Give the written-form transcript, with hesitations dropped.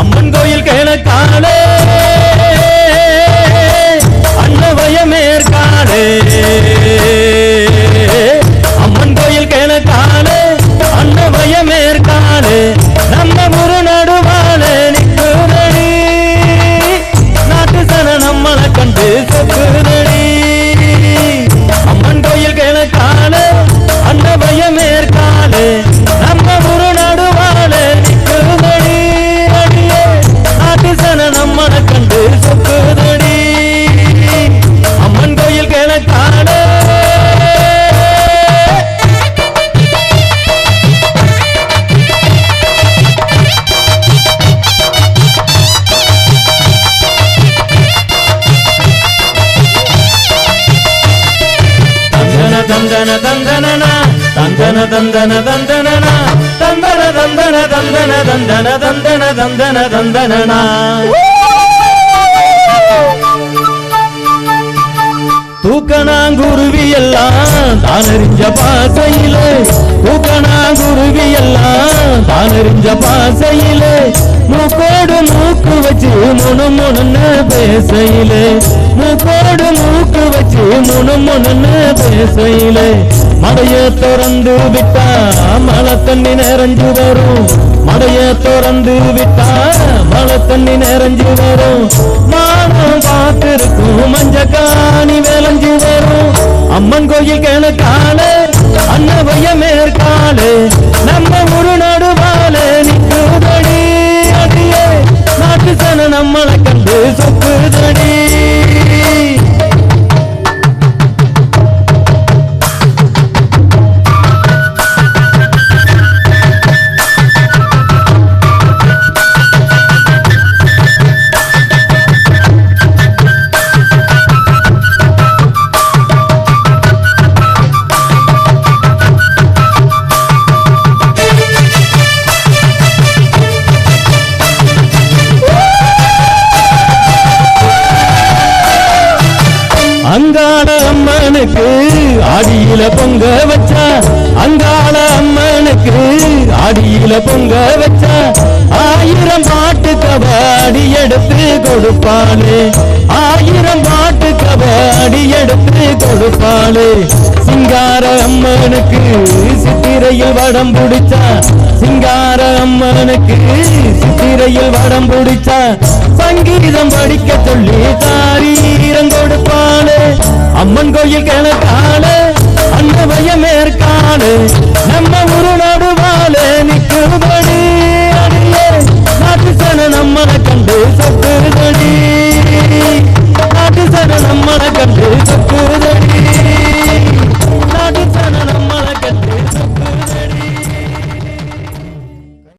அம்மன் கோயில் கேளக்காலே அன்னவயமேற்காலே அம்மன் கோயில் கேளக்காலே அன்னவயமேற்காலே நம்ம முரு நடுவாலே நிற்குதடி நாட்டு சன நம்மளை கண்டு சொக்குதடி அம்மன் கோயில் கேளக்காலே அன்னவயமேற்காலே நம்ம முரு நடுவாலே நிற்குதடி அடியே நாட்டு சன நம்மளை கண்டு சொக்குதடி அம்மன் கோயில் கேளக்காலே தந்தன தந்தன தந்தன தந்தன தந்தன தந்தன தந்தன தந்தன தந்தன தந்தன தந்தன தந்தனா தூக்கணாங்குருவி எல்லாம் தானறிஞ்ச பாசையிலே தூக்கணாங்குருவி எல்லாம் தானறிஞ்ச பாசையிலே மூக்கோடு மூக்கு வச்சு முணுமுணுன்னு பேசையிலே மூக்கோடு மூக்கு வச்சு முணுமுணுன்னு பேசையிலே மடைய திறந்து விட்டா மழை தண்ணி நிறைஞ்சு வரும் மடைய திறந்து விட்டா மழை தண்ணி நிறைஞ்சு வரும் மானம் பார்த்திருக்கும் மஞ்ச காணி விளைஞ்சு வரும் அம்மன் கோயில் கிழக்காலே அன்னவயமேற்காலே நம்ம முரு நடுவாலே நிற்குதடி அடியே நாட்டு சன நம்மளை கண்டு சொக்குதடி அங்காள அம்மனுக்கு ஆடியில பொங்க வச்சா அங்காள அம்மனுக்கு ஆடியில பொங்க வச்சா 1000 பாட்டு கபாடி எடுத்து கொடுப்பாளே 1000 பாட்டு கபாடி எடுத்து கொடுப்பாளே சிங்கார அம்மனுக்கு சித்திரையில் வடம் பிடிச்சா சிங்கார அம்மனுக்கு சித்திரையில் வடம் பிடிச்சா சங்கீதம் படிக்க சொல்லி தாரீரம் கொடுப்பாளே அம்மன் கோயில் கிழக்காலே அன்னவயமேற்காலே நம்ம